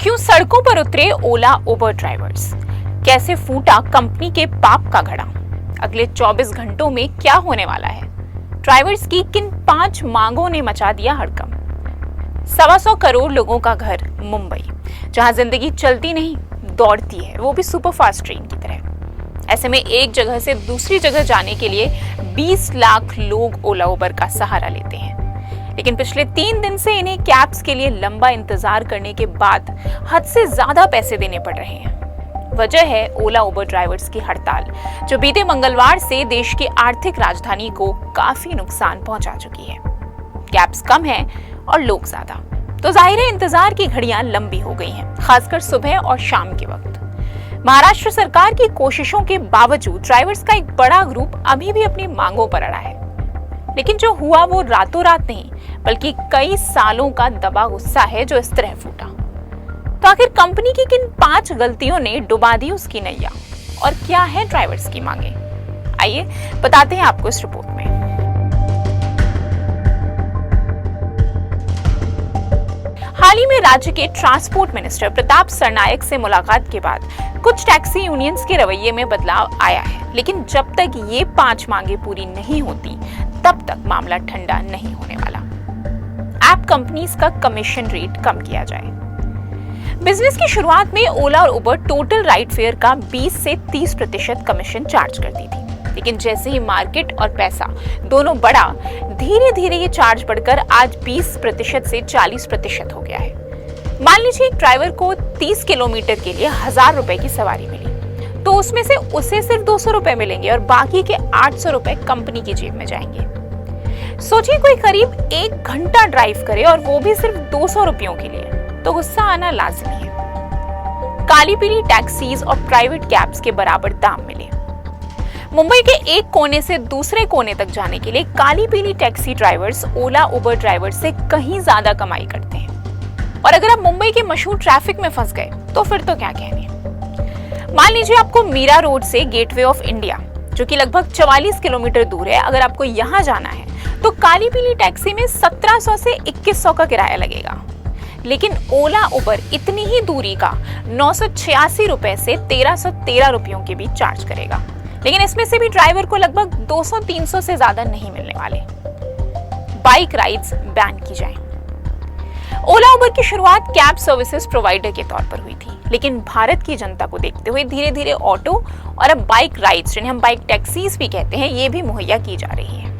क्यों सड़कों पर उतरे ओला उबर ड्राइवर्स? कैसे फूटा कंपनी के पाप का घड़ा? अगले 24 घंटों में क्या होने वाला है? ड्राइवर्स की किन 5 मांगों ने मचा दिया हड़कंप? 125 करोड़ लोगों का घर मुंबई, जहां जिंदगी चलती नहीं दौड़ती है, वो भी सुपरफास्ट ट्रेन की तरह। ऐसे में एक जगह से दूसरी जगह जाने के लिए 20 लाख लोग ओला उबर का सहारा लेते हैं। लेकिन पिछले 3 दिन से इन्हें कैब्स के लिए लंबा इंतजार करने के बाद हद से ज्यादा पैसे देने पड़ रहे हैं। वजह है ओला उबर ड्राइवर्स की हड़ताल, जो बीते मंगलवार से देश की आर्थिक राजधानी को काफी नुकसान पहुंचा चुकी है। कैब्स कम है और लोग ज्यादा, तो जाहिर है इंतजार की घड़ियां लंबी हो गई हैं, खासकर सुबह और शाम के वक्त। महाराष्ट्र सरकार की कोशिशों के बावजूद ड्राइवर्स का एक बड़ा ग्रुप अभी भी अपनी मांगों पर अड़ा है। लेकिन जो हुआ वो रातों रात नहीं, बल्कि कई सालों का दबा गुस्सा है जो इस तरह फूटा। तो आखिर कंपनी की किन 5 गलतियों ने डुबा दी उसकी नैया, और क्या है ड्राइवर्स की मांगे? आइए बताते हैं आपको इस रिपोर्ट में। हाल ही में राज्य के ट्रांसपोर्ट मिनिस्टर प्रताप सरनायक से मुलाकात के बाद कुछ टैक्सी यूनियंस के रवैये में बदलाव आया है, लेकिन जब तक ये 5 मांगे पूरी नहीं होती तब तक मामला ठंडा नहीं होने वाला। ऐप कंपनीज का कमीशन रेट कम किया जाए। बिजनेस की शुरुआत में ओला और उबर टोटल राइड फेयर का 20 से 30% कमीशन चार्ज करती थी, लेकिन जैसे ही मार्केट और पैसा दोनों बढ़ा, धीरे धीरे ये चार्ज बढ़कर आज 20% से 40% हो गया है। मान लीजिए एक ड्राइवर को 30 किलोमीटर के लिए 1000 रुपए की सवारी मिली, तो उसमें से उसे सिर्फ 200 रुपए मिलेंगे और बाकी के 800 रुपए कंपनी की जेब में जाएंगे। सोचिए कोई करीब 1 घंटा ड्राइव करे और वो भी सिर्फ 200 रुपयों के लिए, तो गुस्सा आना लाजमी है। काली पीली टैक्सीज और प्राइवेट कैब्स के बराबर दाम मिले। मुंबई के एक कोने से दूसरे कोने तक जाने के लिए काली पीली टैक्सी ड्राइवर्स ओला उबर ड्राइवर्स से कहीं ज्यादा कमाई करते हैं। और अगर आप मुंबई के मशहूर ट्रैफिक में फंस गए तो फिर तो क्या कहने। मान लीजिए आपको मीरा रोड से गेटवे ऑफ इंडिया, जो कि लगभग 44 किलोमीटर दूर है, अगर आपको यहाँ जाना है तो काली पीली टैक्सी में 1700 से 2100 का किराया लगेगा। लेकिन ओला उबर इतनी ही दूरी का 986 रुपए से 1313 रुपयों के बीच चार्ज करेगा, लेकिन इसमें से भी ड्राइवर को लगभग 200-300 से ज्यादा नहीं मिलने वाले। बाइक राइड्स बैन की जाए। ओला उबर की शुरुआत कैब सर्विसेज प्रोवाइडर के तौर पर हुई थी, लेकिन भारत की जनता को देखते हुए धीरे धीरे ऑटो और अब बाइक राइड्स, जिन्हें हम बाइक टैक्सीज भी कहते हैं, ये भी मुहैया की जा रही है।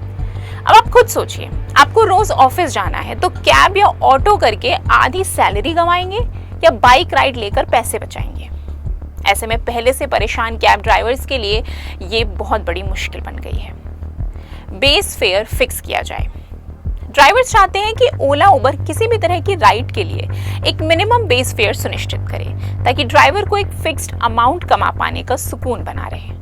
अब आप खुद सोचिए, आपको रोज ऑफिस जाना है तो कैब या ऑटो करके आधी सैलरी गंवाएंगे या बाइक राइड लेकर पैसे बचाएंगे? ऐसे में पहले से परेशान कैब ड्राइवर्स के लिए ये बहुत बड़ी मुश्किल बन गई है। बेस फेयर फिक्स किया जाए। ड्राइवर्स चाहते हैं कि ओला उबर किसी भी तरह की राइड के लिए एक मिनिमम बेस फेयर सुनिश्चित करे, ताकि ड्राइवर को एक फिक्स्ड अमाउंट कमा पाने का सुकून बना रहे।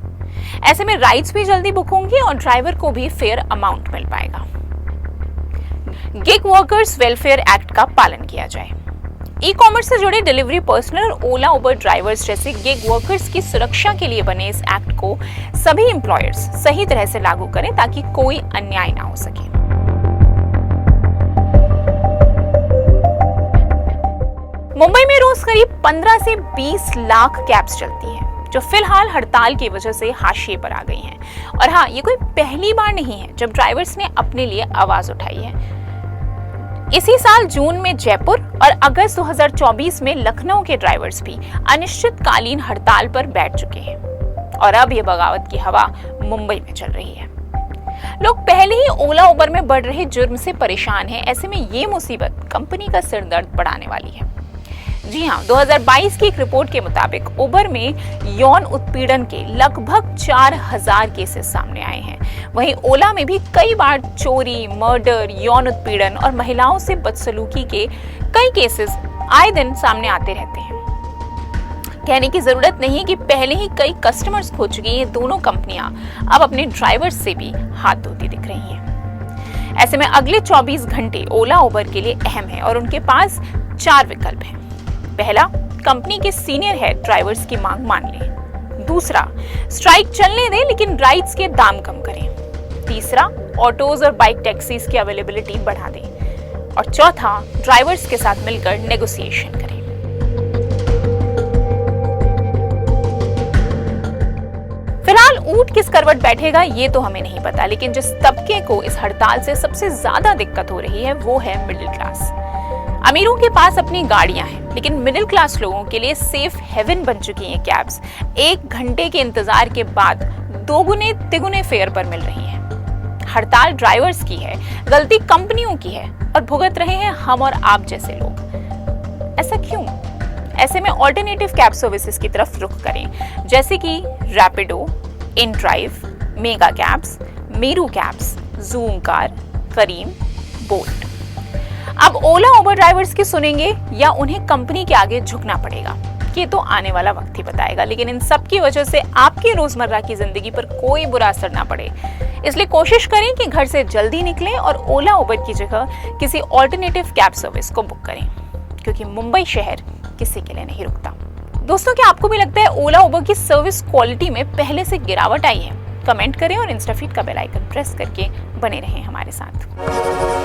ऐसे में राइड्स भी जल्दी बुक होंगी और ड्राइवर को भी फेयर अमाउंट मिल पाएगा। गिग वर्कर्स वेलफेयर एक्ट का पालन किया जाए। ई कॉमर्स से जुड़े डिलीवरी पर्सनल और ओला उबर ड्राइवर्स जैसे गिग वर्कर्स की सुरक्षा के लिए बने इस एक्ट को सभी एम्प्लॉयर्स सही तरह से लागू करें, ताकि कोई अन्याय ना हो सके। मुंबई में रोज करीब 15 से 20 लाख कैब्स चलती हैं, जो फिलहाल हड़ताल की वजह से हाशिए पर आ गई हैं। और हाँ, ये कोई पहली बार नहीं है जब ड्राइवर्स ने अपने लिए आवाज उठाई है। इसी साल जून में जयपुर और अगस्त 2024 में लखनऊ के ड्राइवर्स भी अनिश्चितकालीन हड़ताल पर बैठ चुके हैं, और अब ये बगावत की हवा मुंबई में चल रही है। लोग पहले ही ओला उबर में बढ़ रहे जुर्म से परेशान हैं, ऐसे में ये मुसीबत कंपनी का सिरदर्द बढ़ाने वाली है। जी हाँ, 2022 की एक रिपोर्ट के मुताबिक उबर में यौन उत्पीड़न के लगभग 4000 केसेस सामने आए हैं। वहीं ओला में भी कई बार चोरी, मर्डर, यौन उत्पीड़न और महिलाओं से बदसलूकी के कई केसेस आए दिन सामने आते रहते हैं। कहने की जरूरत नहीं कि पहले ही कई कस्टमर्स खो चुकी ये दोनों कंपनियां अब अपने ड्राइवर्स से भी हाथ धोती दिख रही हैं। ऐसे में अगले 24 घंटे ओला उबर के लिए अहम है और उनके पास 4 विकल्प हैं। पहला, कंपनी के सीनियर हेड ड्राइवर्स की मांग मान लें। दूसरा, स्ट्राइक चलने दें लेकिन राइड्स के दाम कम करें। तीसरा, ऑटोज और बाइक टैक्सीज की अवेलेबिलिटी बढ़ा दें। और चौथा, ड्राइवर्स के साथ मिलकर नेगोशिएशन करें। करवट बैठेगा ये तो हमें नहीं पता, लेकिन जिस तबके को इस हड़ताल से सबसे ज्यादा दिक्कत हो रही है वो है मिडिल क्लास। अमीरों के पास अपनी गाड़ियां हैं, लेकिन मिडिल क्लास लोगों के लिए सेफ हेवन बन चुकी हैं कैब्स। 1 घंटे के इंतजार के बाद दोगुने तिगुने फेयर पर मिल रही हैं। हड़ताल ड्राइवर्स की है, गलती कंपनियों की है और भुगत रहे हैं हम और आप जैसे लोग। ऐसा क्यों? ऐसे में ऑल्टरनेटिव कैब सर्विसेज की तरफ रुख करें, जैसे कि Rapido, in drive, mega cabs, Meru cabs, zoom car, Karim, bolt. अब ओला उबर ड्राइवर्स की सुनेंगे या उन्हें कंपनी के आगे झुकना पड़ेगा, ये तो आने वाला वक्त ही बताएगा। लेकिन इन सब की वजह से आपकी रोजमर्रा की जिंदगी पर कोई बुरा असर ना पड़े, इसलिए कोशिश करें कि घर से जल्दी निकलें और ओला उबर की जगह किसी ऑल्टरनेटिव कैब सर्विस को बुक करें, क्योंकि मुंबई शहर किसी के लिए नहीं रुकता। दोस्तों, क्या आपको भी लगता है ओला उबर की सर्विस क्वालिटी में पहले से गिरावट आई है? कमेंट करें और इंस्टाफीड का बेल आइकन प्रेस करके बने रहें हमारे साथ।